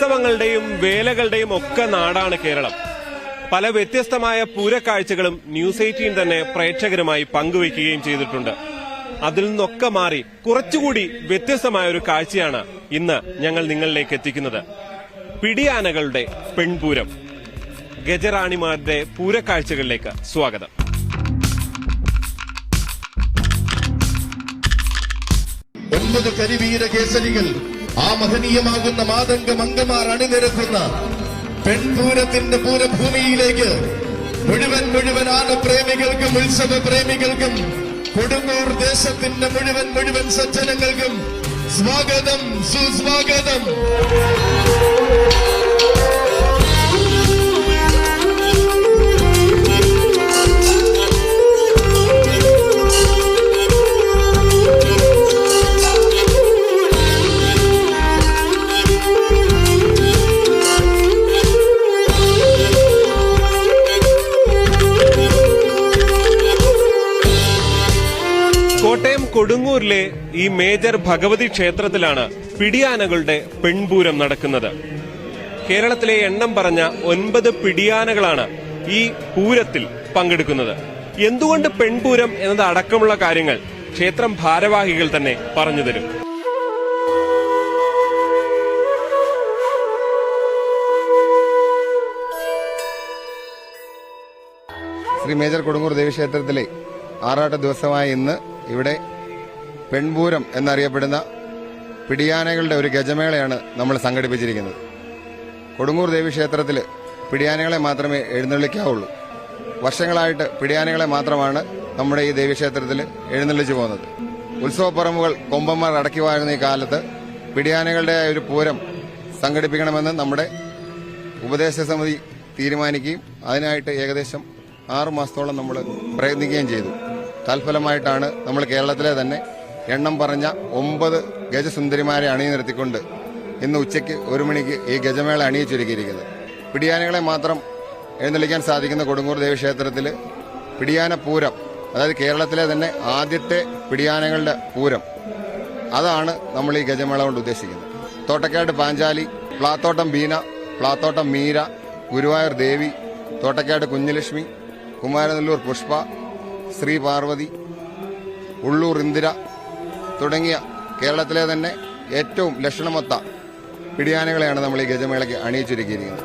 ഉത്സവങ്ങളുടെയും വേലകളുടെയും ഒക്കെ നാടാണ് കേരളം. പല വ്യത്യസ്തമായ പൂരക്കാഴ്ചകളും ന്യൂസ് 18 തന്നെ പ്രേക്ഷകരുമായി പങ്കുവയ്ക്കുകയും ചെയ്തിട്ടുണ്ട്. അതിൽ നിന്നൊക്കെ മാറി കുറച്ചുകൂടി വ്യത്യസ്തമായ ഒരു കാഴ്ചയാണ് ഇന്ന് ഞങ്ങൾ നിങ്ങളിലേക്ക് എത്തിക്കുന്നത്. പിടിയാനകളുടെ പെൺപൂരം. ഗജറാണിമാരുടെ പൂരക്കാഴ്ചകളിലേക്ക് സ്വാഗതം. ഒൻപത് കരിവീര കേസരികൾ, ആ മഹനീയമാകുന്ന മാതംഗമംഗമാർ അണിനിരക്കുന്ന പെൺപൂരത്തിന്റെ പൂരഭൂമിയിലേക്ക് മുഴുവൻ ആനപ്രേമികൾക്കും ഉത്സവ പ്രേമികൾക്കും കൊടുങ്ങൂർ ദേശത്തിന്റെ മുഴുവൻ സജ്ജനങ്ങൾക്കും സ്വാഗതം, സുസ്വാഗതം. കോട്ടയം കൊടുങ്ങൂരിലെ ഈ മേജർ ഭഗവതി ക്ഷേത്രത്തിലാണ് പിടിയാനകളുടെ പെൺപൂരം നടക്കുന്നത്. കേരളത്തിലെ എണ്ണം പറഞ്ഞ 9 പിടിയാനകളാണ് ഈ പൂരത്തിൽ പങ്കെടുക്കുന്നത്. എന്തുകൊണ്ട് പെൺപൂരം എന്നത് അടക്കമുള്ള കാര്യങ്ങൾ ക്ഷേത്രം ഭാരവാഹികൾ തന്നെ പറഞ്ഞുതരും. ശ്രീ മേജർ കൊടുങ്ങൂർ ദേവീക്ഷേത്രത്തിലെ ആറാട്ട് ദിവസമായ ഇന്ന് ഇവിടെ പെൺപൂരം എന്നറിയപ്പെടുന്ന പിടിയാനകളുടെ ഒരു ഗജമേളയാണ് നമ്മൾ സംഘടിപ്പിച്ചിരിക്കുന്നത്. കൊടുങ്ങൂർ ദേവീക്ഷേത്രത്തിൽ പിടിയാനകളെ മാത്രമേ എഴുന്നള്ളിക്കാവുള്ളൂ. വർഷങ്ങളായിട്ട് പിടിയാനകളെ മാത്രമാണ് നമ്മുടെ ഈ ദേവീക്ഷേത്രത്തിൽ എഴുന്നള്ളിച്ചു പോകുന്നത്. ഉത്സവപ്പറമ്പുകൾ കൊമ്പന്മാർ അടക്കി വാഴുന്ന ഈ കാലത്ത് പിടിയാനകളുടെ ഒരു പൂരം സംഘടിപ്പിക്കണമെന്ന് നമ്മുടെ ഉപദേശ സമിതി തീരുമാനിക്കുകയും അതിനായിട്ട് ഏകദേശം 6 മാസത്തോളം നമ്മൾ പ്രയത്നിക്കുകയും ചെയ്തു. തൽഫലമായിട്ടാണ് നമ്മൾ കേരളത്തിലെ തന്നെ എണ്ണം പറഞ്ഞ 9 ഗജസുന്ദരിമാരെ അണിനിർത്തിക്കൊണ്ട് ഇന്ന് ഉച്ചയ്ക്ക് 1 മണിക്ക് ഈ ഗജമേള അണിയിച്ചൊരുക്കിയിരിക്കുന്നത്. പിടിയാനകളെ മാത്രം എഴുന്നള്ളിക്കാൻ സാധിക്കുന്ന കൊടുങ്ങൂർ ദേവീക്ഷേത്രത്തിൽ പിടിയാന പൂരം, അതായത് കേരളത്തിലെ തന്നെ ആദ്യത്തെ പിടിയാനകളുടെ പൂരം, അതാണ് നമ്മൾ ഈ ഗജമേള കൊണ്ട് ഉദ്ദേശിക്കുന്നത്. തോട്ടക്കാട് പാഞ്ചാലി, പ്ലാത്തോട്ടം ബീന, പ്ലാത്തോട്ടം മീര, ഗുരുവായൂർ ദേവി, തോട്ടക്കാട് കുഞ്ഞലക്ഷ്മി, കുമാരനെല്ലൂർ പുഷ്പ, ശ്രീ പാർവതി, ഉള്ളൂർ ഇന്ദിര തുടങ്ങിയ കേരളത്തിലെ തന്നെ ഏറ്റവും ലക്ഷണമൊത്ത പിടിയാനകളെയാണ് നമ്മൾ ഈ ഗജമേളയ്ക്ക് അണിയിച്ചൊരുക്കിയിരിക്കുന്നത്.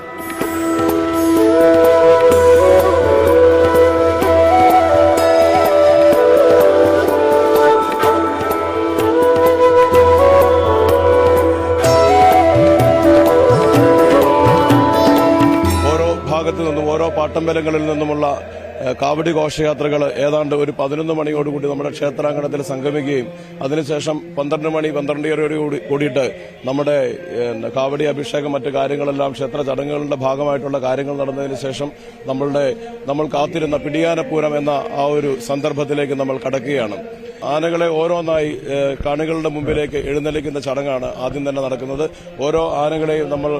ഓരോ ഭാഗത്തു നിന്നും ഓരോ പാട്ടമ്പലങ്ങളിൽ നിന്നുമുള്ള കാവടി ഘോഷയാത്രകൾ ഏതാണ്ട് ഒരു 11 മണിയോടുകൂടി നമ്മുടെ ക്ഷേത്രാങ്കണത്തിൽ സംഗമിക്കുകയും അതിനുശേഷം 12 മണി 12:30 കൂടിയിട്ട് നമ്മുടെ കാവടി അഭിഷേകം മറ്റു കാര്യങ്ങളെല്ലാം ക്ഷേത്ര ചടങ്ങുകളുടെ ഭാഗമായിട്ടുള്ള കാര്യങ്ങൾ നടന്നതിന് ശേഷം നമ്മൾ കാത്തിരുന്ന പിടിയാനപ്പൂരം എന്ന ആ ഒരു സന്ദർഭത്തിലേക്ക് നമ്മൾ കടക്കുകയാണ്. ആനകളെ ഓരോന്നായി കാണികളുടെ മുമ്പിലേക്ക് എഴുന്നള്ളിക്കുന്ന ചടങ്ങാണ് ആദ്യം തന്നെ നടക്കുന്നത്. ഓരോ ആനകളെയും നമ്മൾ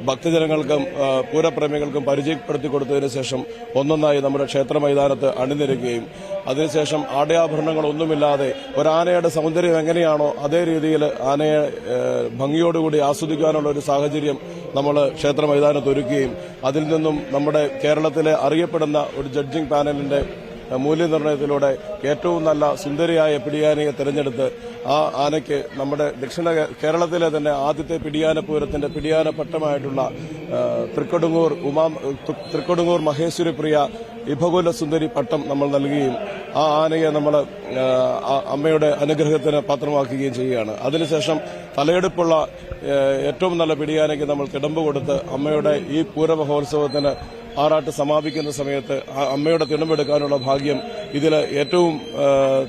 ഭക്തജനങ്ങൾക്കും പൂരപ്രേമികൾക്കും പരിചയപ്പെടുത്തി കൊടുത്തതിന് ശേഷം ഒന്നൊന്നായി നമ്മുടെ ക്ഷേത്ര മൈതാനത്ത് അണിനിരക്കുകയും അതിനുശേഷം ആടയാഭരണങ്ങളൊന്നുമില്ലാതെ ഒരാനയുടെ സൗന്ദര്യം എങ്ങനെയാണോ അതേ രീതിയിൽ ആനയെ ഭംഗിയോടുകൂടി ആസ്വദിക്കാനുള്ള ഒരു സാഹചര്യം നമ്മൾ ക്ഷേത്ര മൈതാനത്ത് ഒരുക്കുകയും അതിൽ നിന്നും നമ്മുടെ കേരളത്തിലെ അറിയപ്പെടുന്ന ഒരു ജഡ്ജിംഗ് പാനലിന്റെ മൂല്യനിർണ്ണയത്തിലൂടെ ഏറ്റവും നല്ല സുന്ദരിയായ പിടിയാനയെ തെരഞ്ഞെടുത്ത് ആ ആനയ്ക്ക് നമ്മുടെ ദക്ഷിണ കേരളത്തിലെ തന്നെ ആദ്യത്തെ പിടിയാനപ്പൂരത്തിന്റെ പിടിയാന പട്ടമായിട്ടുള്ള തൃക്കൊടുങ്ങൂർ മഹേശ്വരി പ്രിയ ഇഭകുല സുന്ദരി പട്ടം നമ്മൾ നൽകുകയും ആ ആനയെ നമ്മൾ അമ്മയുടെ അനുഗ്രഹത്തിന് പാത്രമാക്കുകയും ചെയ്യുകയാണ്. അതിനുശേഷം തലയെടുപ്പുള്ള ഏറ്റവും നല്ല പിടിയാനയ്ക്ക് നമ്മൾ കിടമ്പ് കൊടുത്ത് അമ്മയുടെ ഈ പൂരമഹോത്സവത്തിന് ആറാട്ട് സമാപിക്കുന്ന സമയത്ത് അമ്മയുടെ തിടമ്പെടുക്കാനുള്ള ഭാഗ്യം ഇതിൽ ഏറ്റവും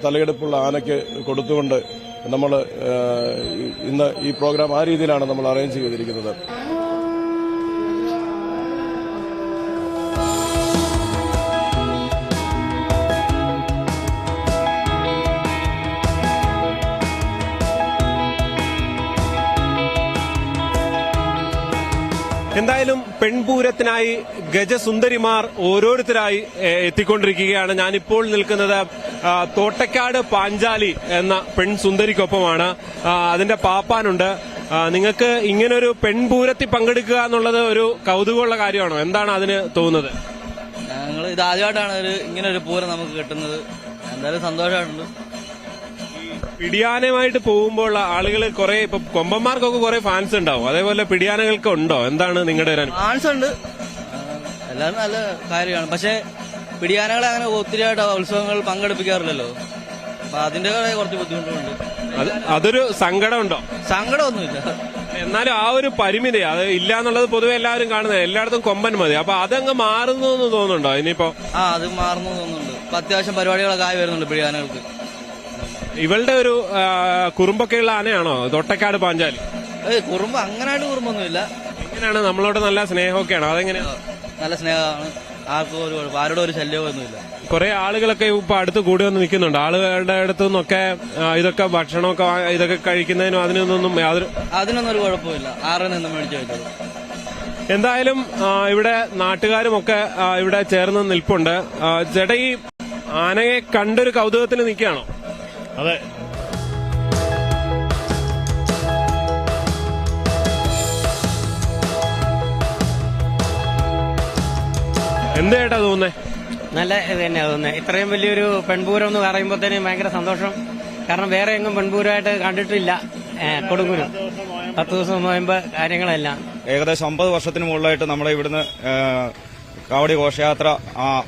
തലയെടുപ്പുള്ള ആനയ്ക്ക് കൊടുത്തുകൊണ്ട് നമ്മൾ ഇന്ന് ഈ പ്രോഗ്രാം ആ രീതിയിലാണ് നമ്മൾ അറേഞ്ച് ചെയ്തിരിക്കുന്നത്. എന്തായാലും പെൺപൂരത്തിനായി ഗജസുന്ദരിമാർ ഓരോരുത്തരായി എത്തിക്കൊണ്ടിരിക്കുകയാണ്. ഞാനിപ്പോൾ നിൽക്കുന്നത് തോട്ടക്കാട് പാഞ്ചാലി എന്ന പെൺസുന്ദരിക്കൊപ്പമാണ്. അതിന്റെ പാപ്പാനുണ്ട്. നിങ്ങൾക്ക് ഇങ്ങനൊരു പെൺപൂരത്തിൽ പങ്കെടുക്കുക എന്നുള്ളത് ഒരു കൗതുകമുള്ള കാര്യമാണോ? എന്താണ് അതിന് തോന്നുന്നത്? ഞങ്ങൾ ഇത് ആദ്യമായിട്ടാണ് ഇങ്ങനെ ഒരു പൂരം നമുക്ക് കിട്ടുന്നത്. എന്തായാലും സന്തോഷമായിട്ടുണ്ട്. പിടിയാനയുമായിട്ട് പോകുമ്പോൾ ആളുകൾ കുറെ ഇപ്പൊ കൊമ്പന്മാർക്കൊക്കെ കുറെ ഫാൻസ് ഉണ്ടാവും, അതേപോലെ പിടിയാനകൾക്ക് ഉണ്ടോ? എന്താണ് നിങ്ങളുടെ ഒരു അനുഭവം? ഫാൻസ് ഉണ്ട്, എല്ലാവരും നല്ല കാര്യമാണ്. പക്ഷെ പിടിയാനകളെ അങ്ങനെ ഒത്തിരിയായിട്ട് ഉത്സവങ്ങൾ പങ്കെടുപ്പിക്കാറില്ലല്ലോ. അപ്പൊ അതിന്റെ കുറച്ച് ബുദ്ധിമുട്ടുണ്ട്. അതൊരു സങ്കടമുണ്ടോ? സങ്കടമൊന്നുമില്ല. എന്നാലും ആ ഒരു പരിമിതി അത് ഇല്ല എന്നുള്ളത് പൊതുവെ എല്ലാവരും കാണുന്നത്. എല്ലായിടത്തും കൊമ്പൻ മതി. അപ്പൊ അതങ്ങ് മാറുന്നു എന്ന് തോന്നുന്നുണ്ടോ ഇനിയിപ്പോ? അത് മാറുന്നു തോന്നുന്നുണ്ട്. ഇപ്പൊ അത്യാവശ്യം പരിപാടികളൊക്കെ ആയി വരുന്നുണ്ട് പിടിയാനകൾക്ക്. ഇവളുടെ ഒരു കുറുമ്പൊക്കെയുള്ള ആനയാണോ തൊട്ടക്കാട് പാഞ്ചാലി? കുറുമ്പ് അങ്ങനായിട്ട് കുറുമ്പൊന്നുമില്ല. എങ്ങനെയാണ് നമ്മളോട് നല്ല സ്നേഹമൊക്കെയാണോ? അതെങ്ങനെയാ? നല്ല സ്നേഹമാണ്. ആർക്കും ഒരു ആരോടും ഒരു ശല്യമൊന്നുമില്ല. കുറെ ആളുകളൊക്കെ ഇപ്പൊ അടുത്ത് കൂടി വന്ന് നിൽക്കുന്നുണ്ട്. ആളുകളുടെ അടുത്തു നിന്നൊക്കെ ഇതൊക്കെ ഭക്ഷണമൊക്കെ ഇതൊക്കെ കഴിക്കുന്നതിനും അതിനൊന്നും ഒരു കുഴപ്പമില്ല. ആരുടെ നിന്നും മേടിച്ചു വെച്ചത്. എന്തായാലും ഇവിടെ നാട്ടുകാരുമൊക്കെ ഇവിടെ ചേർന്ന് നിൽപ്പുണ്ട്. ചേട്ടാ, ഈ ആനയെ കണ്ടൊരു കൗതുകത്തിന് നിൽക്കുകയാണോ? അതെ. എന്താ ചേട്ടാ തോന്നുന്നേ? നല്ല ഇത് തന്നെയാണ് തോന്നുന്നത്. ഇത്രയും വലിയൊരു പെൺപൂരം എന്ന് പറയുമ്പോൾ തന്നെ ഭയങ്കര സന്തോഷം. കാരണം വേറെ എങ്ങും പെൺപൂരമായിട്ട് കണ്ടിട്ടില്ല. കൊടുങ്ങൂര് 10 ദിവസം നോയമ്പ് കാര്യങ്ങളെല്ലാം ഏകദേശം 50 വർഷത്തിന് മുകളിലായിട്ട് നമ്മുടെ ഇവിടുന്ന് കാവടി ഘോഷയാത്ര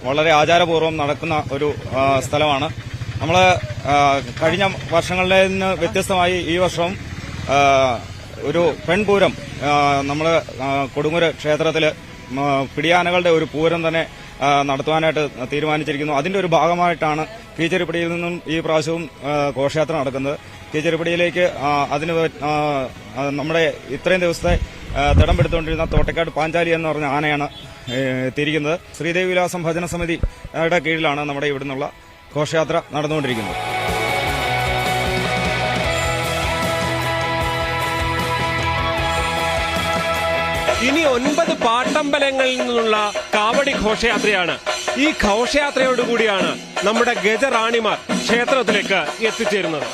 വളരെ ആചാരപൂർവ്വം നടക്കുന്ന ഒരു സ്ഥലമാണ്. നമ്മൾ കഴിഞ്ഞ വർഷങ്ങളിലെ നിന്ന് വ്യത്യസ്തമായി ഈ വർഷം ഒരു പെൺപൂരം നമ്മൾ കൊടുങ്ങൂര് ക്ഷേത്രത്തില് പിടിയാനകളുടെ ഒരു പൂരം തന്നെ നടത്തുവാനായിട്ട് തീരുമാനിച്ചിരിക്കുന്നു. അതിന്റെ ഒരു ഭാഗമായിട്ടാണ് കീച്ചേരിപ്പടിയിൽ നിന്നും ഈ പ്രാവശ്യവും ഘോഷയാത്ര നടക്കുന്നത്. കീച്ചേരിപ്പടിയിലേക്ക് അതിന് നമ്മുടെ ഇത്രയും ദിവസത്തെ തിടമ്പെടുത്തുകൊണ്ടിരുന്ന തോട്ടക്കാട് പാഞ്ചാലി എന്ന് പറഞ്ഞ ആനയാണ് എത്തിയിരിക്കുന്നത്. ശ്രീദേവി വിലാസം ഭജന സമിതിയുടെ കീഴിലാണ് നമ്മുടെ ഇവിടുന്നുള്ള ഘോഷയാത്ര നടന്നുകൊണ്ടിരിക്കുന്നത്. ഇനി 9 പാട്ടമ്പലങ്ങളിൽ നിന്നുള്ള കാവടി ഘോഷയാത്രയാണ്. ഈ ഘോഷയാത്രയോടുകൂടിയാണ് നമ്മുടെ ഗജറാണിമാർ ക്ഷേത്രത്തിലേക്ക് എത്തിച്ചേരുന്നത്.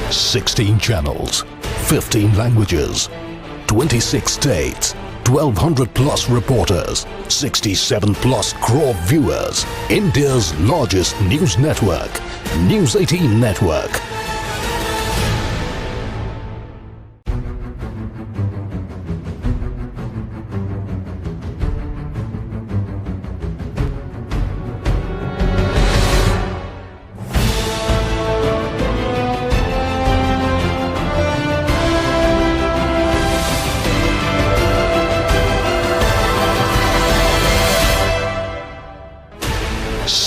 16 channels, 15 languages, 26 states, 1200 plus reporters, 67 plus crore viewers. India's largest news network, News 18 Network.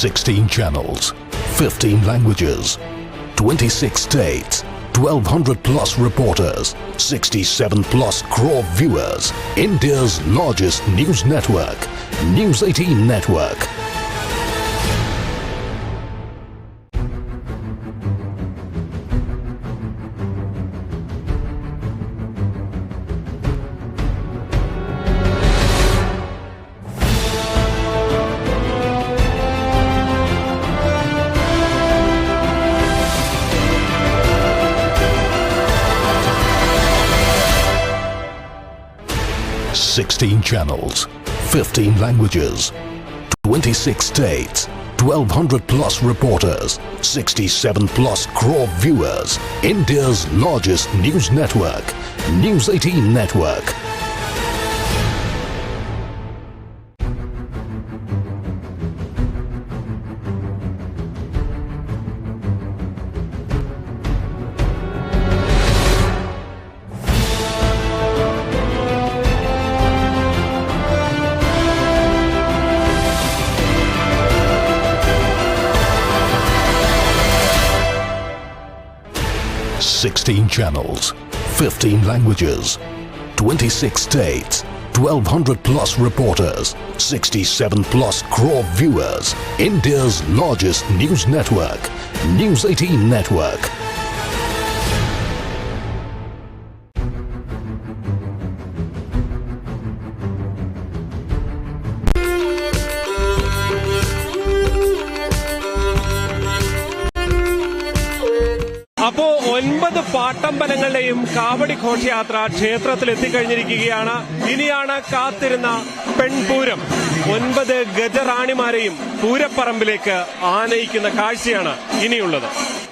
Sixteen channels, 15 languages, 26 states, 1200 plus reporters, 67 plus crore viewers. India's largest news network, News 18 Network. Sixteen channels, 15 languages, 26 states, 1200 plus reporters, 67 plus crore viewers. India's largest news network, News 18 Network. Sixteen channels, 15 languages, 26 states, 1200 plus reporters, 67 plus crore viewers. India's largest news network, News 18 Network. അപ്പോ 9 പാട്ടമ്പലങ്ങളുടെയും കാവടി ഘോഷയാത്ര ക്ഷേത്രത്തിൽ എത്തിക്കഴിഞ്ഞിരിക്കുകയാണ്. ഇനിയാണ് കാത്തിരുന്ന പെൺപൂരം. 9 ഗജറാണിമാരെയും പൂരപ്പറമ്പിലേക്ക് ആനയിക്കുന്ന കാഴ്ചയാണ് ഇനിയുള്ളത്.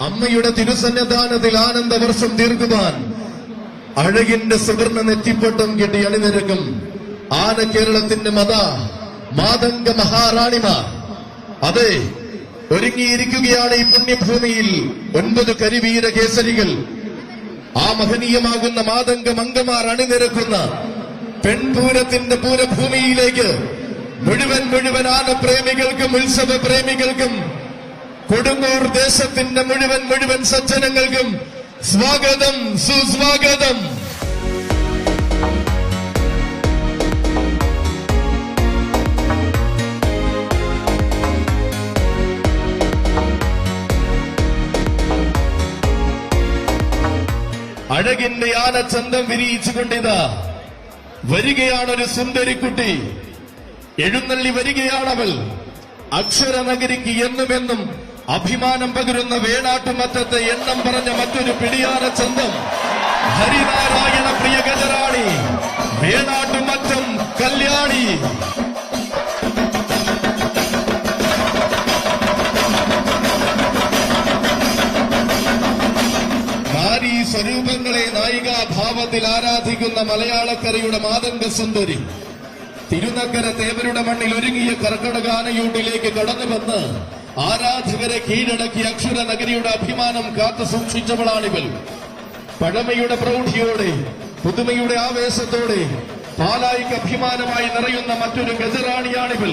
അമ്മയുടെ തിരുസന്നിധാനത്തിൽ ആനന്ദവർഷം തീർക്കുവാൻ അഴകിന്റെ സുവർണ നെറ്റിപ്പട്ടം കെട്ടി അണിനിരക്കും ആന കേരളത്തിന്റെ മാതംഗ മഹാറാണിമാർ. അതെ, ഒരുങ്ങിയിരിക്കുകയാണ് ഈ പുണ്യഭൂമിയിൽ 9 കരിവീര കേസരികൾ. ആ മഹനീയമാകുന്ന മാതംഗ മംഗമാർ അണിനിരക്കുന്ന പെൺപൂരത്തിന്റെ പൂരഭൂമിയിലേക്ക് മുഴുവൻ ആനപ്രേമികൾക്കും ഉത്സവ പ്രേമികൾക്കും കൊടുങ്ങൂർ ദേശത്തിന്റെ മുഴുവൻ സജ്ജനങ്ങൾക്കും സ്വാഗതം, സുസ്വാഗതം. അഴകിന്റെ ആനച്ചന്തം വിരിയിച്ചുകൊണ്ടിതാ വരികയാണൊരു സുന്ദരിക്കുട്ടി. എഴുന്നള്ളി വരികയാണവൾ. അക്ഷരനഗരിക്ക് എന്നുമെന്നും അഭിമാനം പകരുന്ന വേണാട്ടുമറ്റത്തെ എണ്ണം പറഞ്ഞ മറ്റൊരു പിടിയാനച്ചന്തം. ഹരിനാരായണ പ്രിയ ഗജറാണി, വേണാട്ടുമറ്റം കല്യാണി. നാരീ സ്വരൂപങ്ങളെ നായികാഭാവത്തിൽ ആരാധിക്കുന്ന മലയാളക്കരയുടെ മാതംഗ സുന്ദരി തിരുനക്കര തേവരുടെ മണ്ണിൽ ഒരുങ്ങിയ കർക്കടകാനയൂട്ടിലേക്ക് കടന്നുവന്ന് ആരാധകരെ കീഴടക്കി അക്ഷര നഗരിയുടെ അഭിമാനം കാത്തു സൂക്ഷിച്ചവളാണിവൾ. പഴമയുടെ പ്രൗഢിയോടെ, പുതുമയുടെ ആവേശത്തോടെ പാലായിക്ക് അഭിമാനമായി നിറയുന്ന മറ്റൊരു ഗജറാണിയാണിവൾ.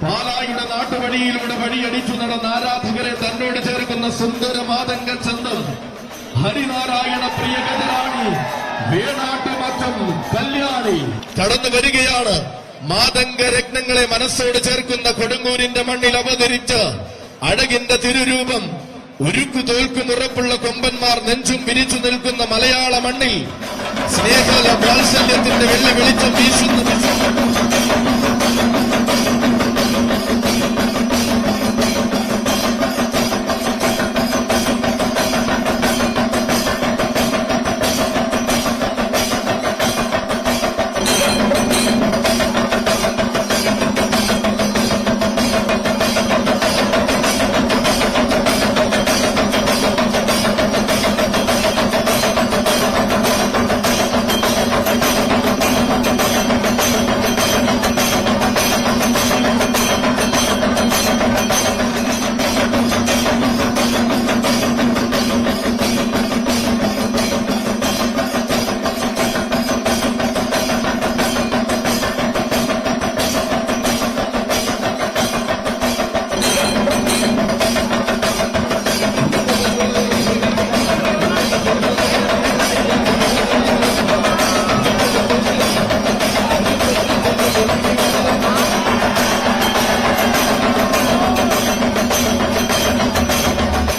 പാലായുടെ നാട്ടുവഴിയിലൂടെ വഴിയടിച്ചു നടന്ന ആരാധകരെ തന്നോട് ചേർക്കുന്ന സുന്ദര മാതംഗ ചന്തം. ഹരിനാരായണ പ്രിയ ഗജറാണി, വേണാട്ടുമറ്റം കല്യാണി കടന്നു വരികയാണ്. മാതംഗ രത്നങ്ങളെ മനസ്സോട് ചേർക്കുന്ന കൊടുങ്ങൂരിന്റെ മണ്ണിൽ അവതരിച്ച അഴകിന്റെ തിരുരൂപം. ഉരുക്കു തോൽക്കുന്നുറപ്പുള്ള കൊമ്പന്മാർ നെഞ്ചും വിരിച്ചു നിൽക്കുന്ന മലയാള മണ്ണിൽ സ്നേഹല വാത്സല്യത്തിന്റെ വെള്ളി വെളിച്ചം വീശുന്ന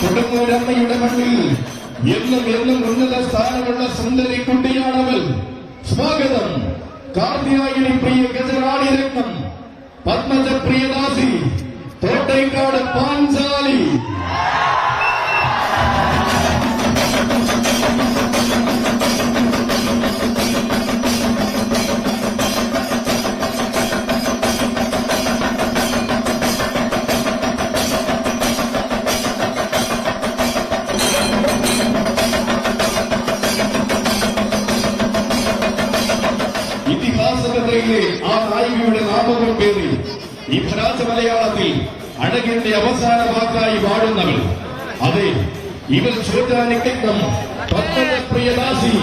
കൊടുങ്ങൂരമ്മയുടെ മണ്ണിൽ എന്നും എന്നും ഉന്നത സ്ഥാനമുള്ള സുന്ദരി കുട്ടിയാണവൾ. സ്വാഗതം കാർത്തിയായനി പ്രിയ ഗജറാണി രത്നം പത്മജ പ്രിയദാസി തോട്ടേക്കാട് പാഞ്ചാലി. ഇതിഹാസകഥയിലെ ആ നായികയുടെ നാമകം പേറി ഈ ഭ്രാജ മലയാളത്തിൽ അഴകിന്റെ അവസാന വാക്കായി വാഴുന്നവൾ. അതെ, ഇവൾ ചോറ്റാനിക്കം പത്മജ പ്രിയദാസി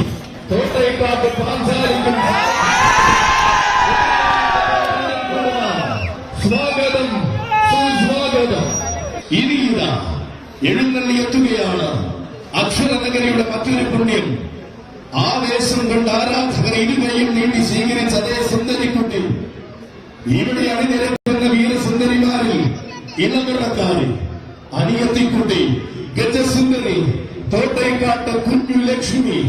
തോട്ടേക്കാട്ട് പാഞ്ചാലിക്കും സ്വാഗതം, സുസ്വാഗതം. ഇനി ഇതാ എഴുന്നള്ളിയെത്തുകയാണ് അക്ഷരനഗരിയുടെ മറ്റൊരു പുണ്യം. ആവേശം കൊണ്ട് ആരാധകർ ഇരുകയും നീട്ടി സ്വീകരിച്ച അതേ സുന്ദരിക്കുട്ടി. ഇവിടെ അണിനിരക്കുന്ന വീരസുന്ദരിമാരിൽ ഇളമിടക്കാരി അനിയത്തിക്കുട്ടി ഗജസുന്ദരി തോട്ടേക്കാട്ട് കുഞ്ഞു ലക്ഷ്മി.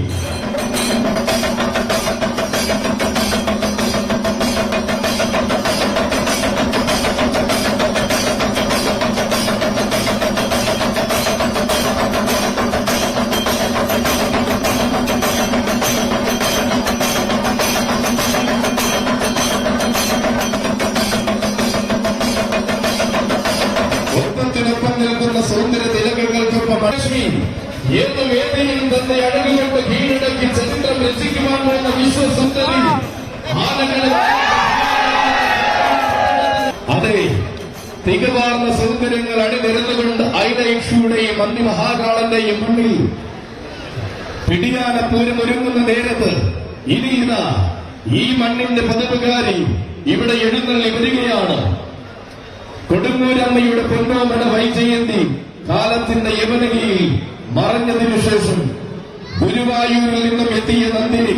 നിൽക്കുന്ന സൗന്ദര്യ തിലകങ്ങൾക്കൊപ്പം ലക്ഷ്മി ഏത് വേദിയിലും തന്നെ അഴകുകൊണ്ട് കീഴടക്കി ചരിത്രം രചിക്കുവാൻ പോകുന്ന വിശ്വസുന്ദരി. അതെ, തികവാർന്ന സൗന്ദര്യങ്ങൾ അണിനിരന്നുകൊണ്ട് ഐലയക്ഷിയുടെയും അന്തിമഹാകാളന്റെയും മുന്നിൽ പിടിയാനപ്പൂരം ഒരുങ്ങുന്ന നേരത്ത് ഇനി ഇതാ ഈ മണ്ണിന്റെ പദവുകാരി ഇവിടെ എഴുന്നള്ളി വരികയാണ്. കൊടുങ്ങൂരമ്മയുടെ പൊന്നോമന വൈജയന്തി കാലത്തിന്റെ യവനഗിയിൽ മറഞ്ഞതിനു ശേഷം ഗുരുവായൂരിൽ നിന്നും എത്തിയ നന്ദിനി.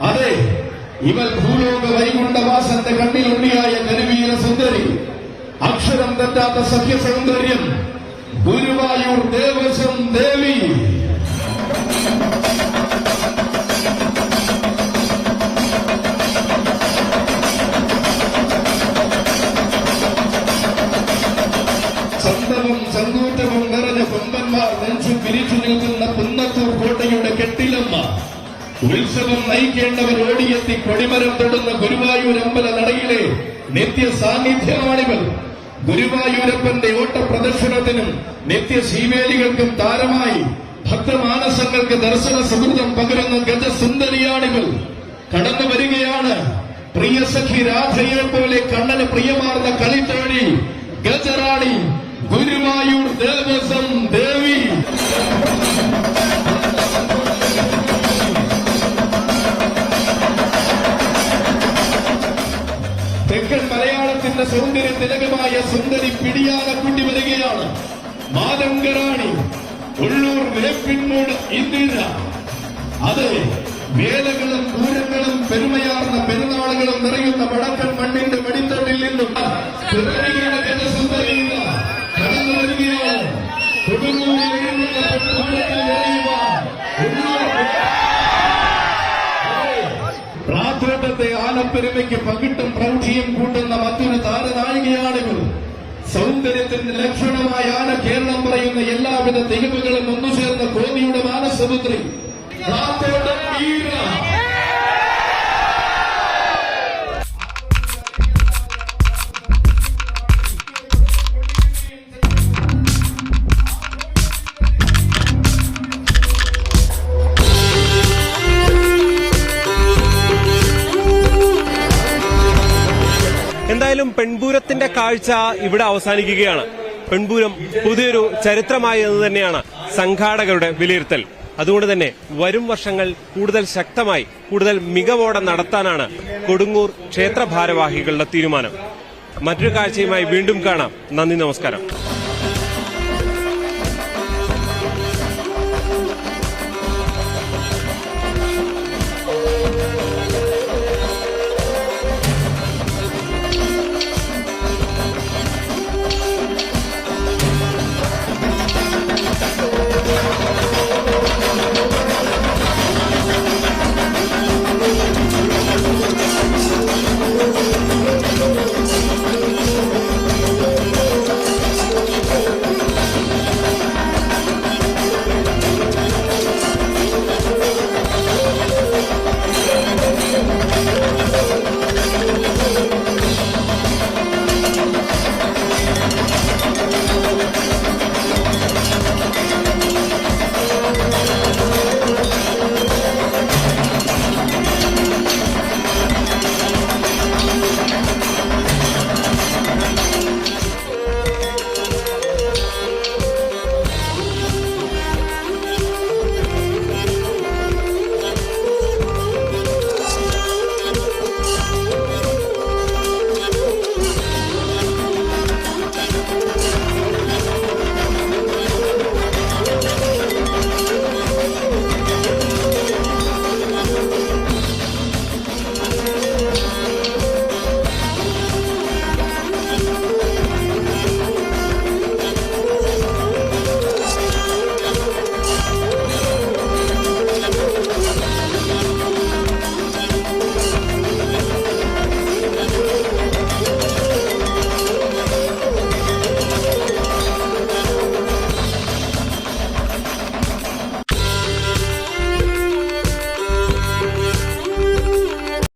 അതെ, ഇവൾ ഭൂലോക വൈകുണ്ഠവാസന്റെ കണ്ണിലുണ്ണിയായ കരുവീര സുന്ദരി. അക്ഷരം തെറ്റാത്ത സഖ്യസൗന്ദര്യം ഗുരുവായൂർ ദേവസ്വം ദേവി. ചന്തവും ചങ്കൂറ്റവും നിറഞ്ഞ കൊമ്പന്മാർ നെഞ്ചു പിരിച്ചു നിൽക്കുന്ന പുന്നത്തൂർ കോട്ടയുടെ കെട്ടിലമ്മ. ഉത്സവം നയിക്കേണ്ടവർ ഓടിയെത്തി കൊടിമരം തൊടുന്ന ഗുരുവായൂർ അമ്പല നടയിലെ നിത്യ സാന്നിധ്യമാണിവർ. ഗുരുവായൂരപ്പന്റെ ഓട്ട പ്രദർശനത്തിനും നിത്യ ശീവേലികൾക്കും താരമായി ഭക്തമാനസങ്ങൾക്ക് ദർശന സുഹൃതം പകരുന്ന ഗജസുന്ദരിയാണിവർ. കടന്നു വരികയാണ് പ്രിയ സഖി രാധയെ പോലെ കണ്ണന് പ്രിയമാർന്ന കളിത്തോഴി ഗജറാണി ഗുരുവായൂർ ദേവസ്വം ദേവി. തെക്കൻ മലയാളത്തിന്റെ സൗന്ദര്യ തിലകമായ സുന്ദരി പിടിയാനക്കുട്ടി വരികയാണ്. മാതംഗറാണി ഉള്ളൂർ വേപ്പിൻമൂട് ഇന്ദിര. അതെ, വേലകളും പൂരങ്ങളും പെരുമയാർന്ന പെരുന്നാളുകളും നിറയുന്ന വടക്കൻ മണ്ണിന്റെ വെടിത്തട്ടിൽ നിന്നും ഗജസുന്ദരി കടന്നു വരികയാണ്. കൊടുങ്ങൂരിൽ എഴുതുന്ന പെൺപൂരത്തിൽ നിറയുവാൻ പ്രാത്തോട്ടത്തെ ആനപ്പെരുമയ്ക്ക് പകിട്ടും പ്രൗഢിയും കൂട്ടുന്ന മറ്റൊരു താരനായികയാണിവർ. സൗന്ദര്യത്തിന്റെ ലക്ഷണമായ ആന കേരളം പറയുന്ന എല്ലാവിധ തികവുകളും ഒന്നുചേർന്ന കോന്നിയുടെ മാനസപുത്രി പ്രാത്തോട്ടം വീര. എന്തായാലും പെൺപൂരത്തിന്റെ കാഴ്ച ഇവിടെ അവസാനിക്കുകയാണ്. പെൺപൂരം പുതിയൊരു ചരിത്രമായി എന്ന് തന്നെയാണ് സംഘാടകരുടെ വിലയിരുത്തൽ. അതുകൊണ്ട് തന്നെ വരും വർഷങ്ങൾ കൂടുതൽ ശക്തമായി കൂടുതൽ മികവോടെ നടത്താനാണ് കൊടുങ്ങൂർ ക്ഷേത്ര ഭാരവാഹികളുടെ തീരുമാനം. മറ്റൊരു കാഴ്ചയുമായി വീണ്ടും കാണാം. നന്ദി, നമസ്കാരം.